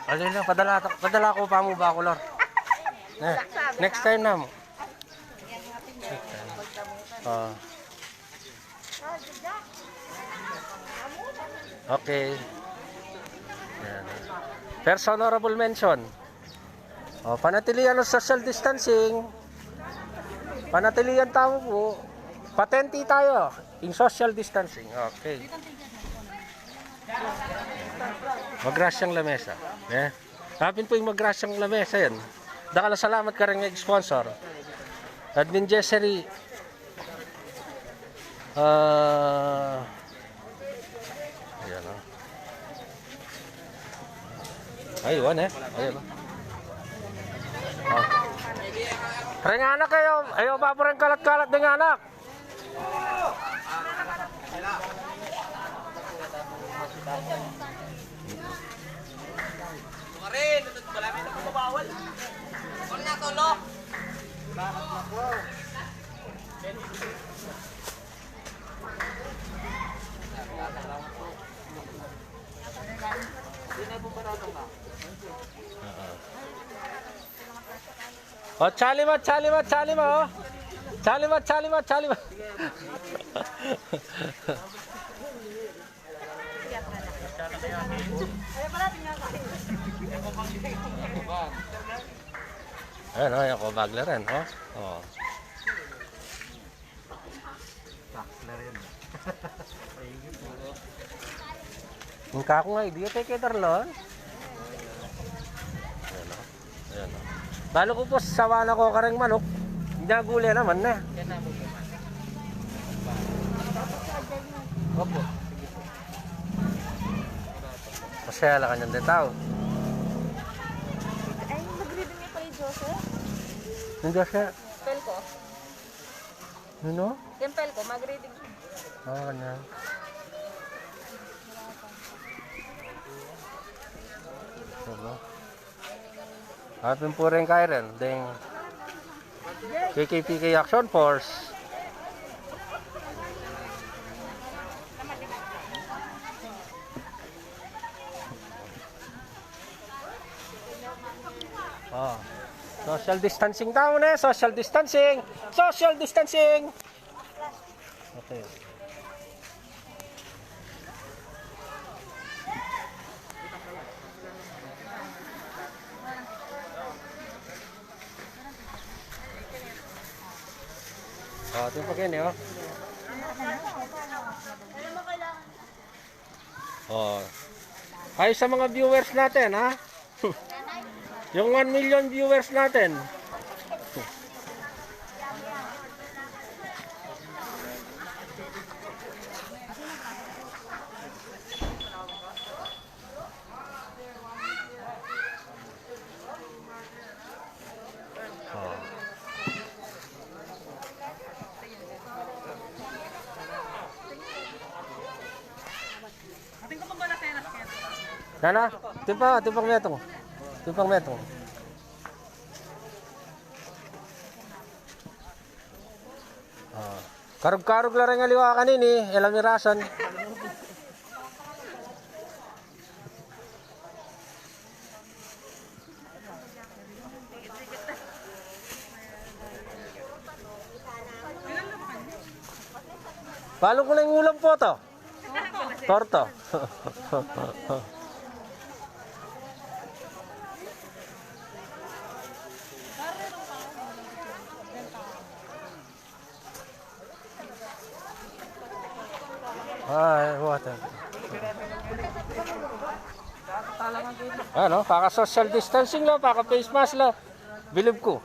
Alin na, padala ko pa mo ba, Kulor? Next time na mo. Next time. Okay. Yan. First honorable mention. Panatilian ng social distancing. Panatilian tao po. Patenti tayo in social distancing. Okay. Magrasyang lamesa. Hapin po yung magrasyang lamesa yan. Dakala salamat ka rin ng sponsor. Admin Jessery. Ayan o. Ayun Ayun o. Ring anak kayo. Ayaw pa po rin kalat-kalat ng anak. Kumarin, malami na bumabawal. Huwag na tulog. Bakit na po? Hindi na po paratong na. Chalimat. Oh. Chalimat. Ayan o, yung kubagla rin. Ang kako nga, hindi kay Darlon. Ayan o. Lalo ko po sawa na ko karang manok. Ginaguli naman na. Yan na po. Opo. Masaya lang kanyang din tao. Ay, mag-reading niya pala yung Joseph? Hindi siya. Pel ko. Ano? Yung pel ko, mag-reading siya. Kanya. Diba? Hapin po rin kayo rin. Ding KKPK Action Force. Social distancing tayo na. Social distancing. Okay. Ito yung pagkini, Ay, sa mga viewers natin, ha? Yung 1 million viewers natin. Nana, timpang metong. Karug-karug lang rin nga liwa kanini, elang irasan. Palo ko na yung ulam po to. Torto. Water. Ano, paka social distancing lang, paka face mask lang. Bilib ko.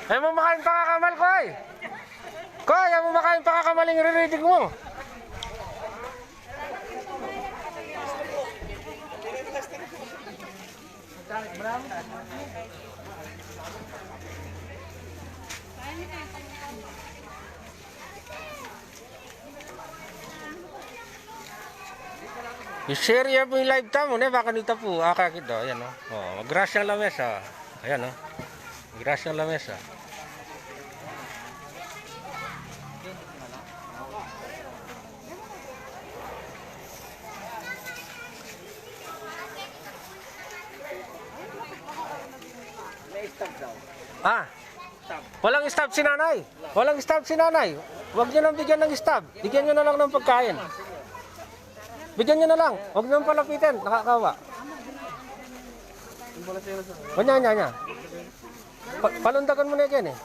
Ay mo makain pakakamal ko ay. Koy, ay mo makain pakakamaling re-reading mo. I-share yan po yung live tamo, baka nito po, akakit o, ayan o. Magrasyang lamesa, ayan o. Magrasyang lamesa. Ah, walang stab si nanay. Walang stab si nanay. Huwag niyo nang bigyan ng stab. Bigyan niyo na lang ng pagkain. Bigyan niyo na lang. Huwag niyo nang palapitin. Nakakawa. Nya. Palundagan mo na yan eh.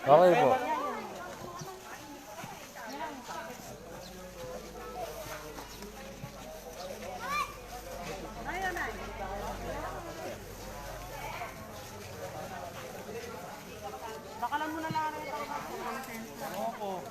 Okay po. Bakalan mo na lang ito. Opo.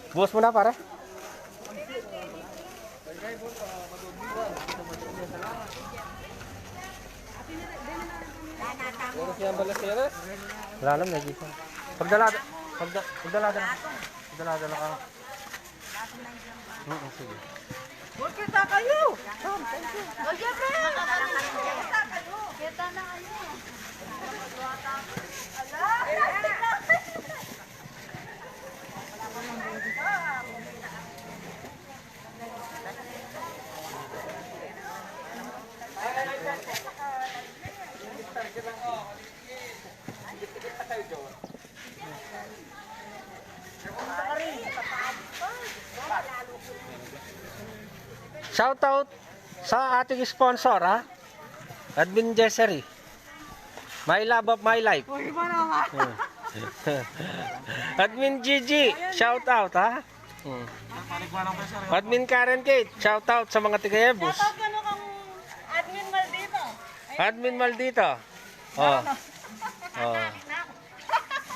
Bukas mo na pare. Wala lang, nagising. Pagdalada na ka. Sige. Huwag kita kayo! O, Jeffrey! Kita na kayo! Shoutout sa ating sponsor, ha? Admin Jessery. My love of my life. Admin Gigi, shoutout, ha? Admin Karen Kate, shoutout sa mga tigayebus. Shoutout ano kang admin maldito? Admin Maldito. Oh. Oh.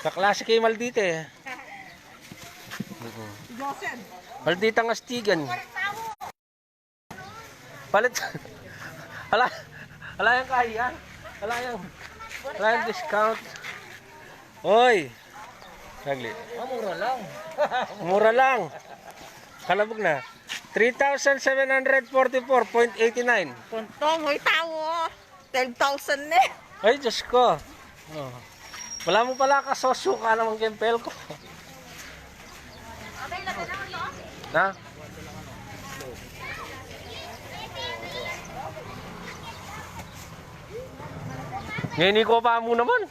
Kaklase kay Maldite. Joseph. Malditang astigan. Palit. Ala yung kahiyan. Ala yung discount. Oy. Saglit. Mura lang. Mura lang. Kalabog na. 3,744.89. Puntong, may tawo. 12,000 na. Ay, Diyos ko. Oh. Wala mo pala kasosyo ka naman kempel ko. Na? Ngayon ko pa mo naman.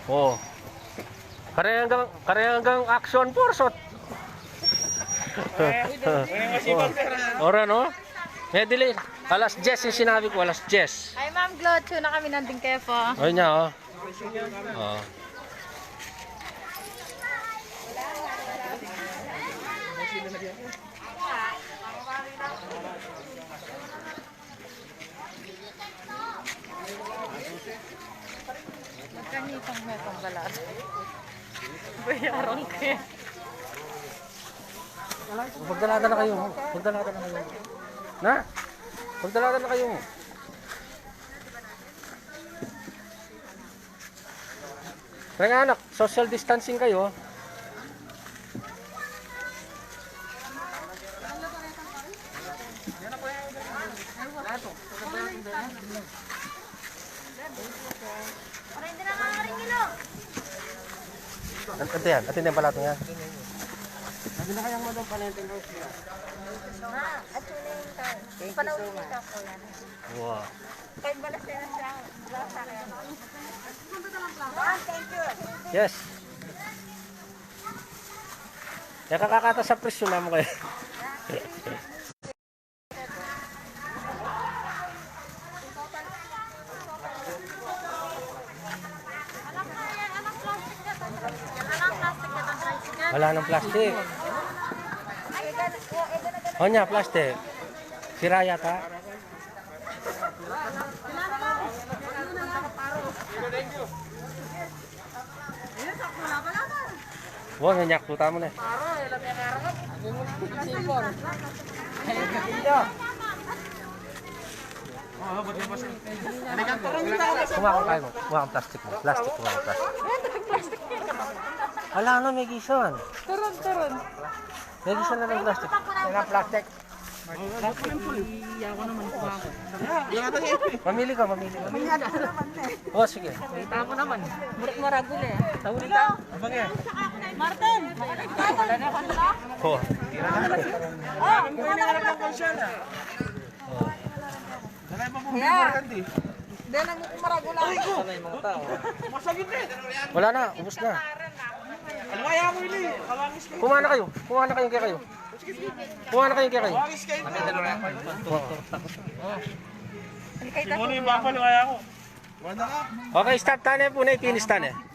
Oh. Kare hanggang action force. Ora no? Eh dili. Alas 10 yung sinabi ko, alas 10. Ay, Ma'am Glo, tuna kami nanding kayo po. Ayun niya, oh. Oh. Kanitang may panggalat. Bayarang kayo. Pagdalada na kayo. Na? Pagdalada na kayo. Kaya anak, social distancing kayo. Atin yan pala ito yan. Hindi na kayang madang panenteng house nila. At yun na yung car. Panawin ka ko yan. Wow. Kahit balas na siya. Balas sa akin. Thank you. Yes. Kaya kakakata sa presyo na mo kayo. Wala nang plastic. O niya, plastic. Sira yata. Wow, nanyak tuta mo na. Kuha kang kain mo. Kuha kang plastic mo. Plastic, kuha kang plastic. Ala na, may gison. Turon. May gison na ng plastic. Yan ang plastic. Mamili ka. Oh, sige. Kita mo naman. Murik maragul eh. Tawin ka. Martin! Wala na kanila? Oh. Hindi nang maragul ako. Wala na, ubos na. Kumain na kayo. Kuha na kayong kaya kayo. Oo. Okay, stop. Tane po na ipinis tane.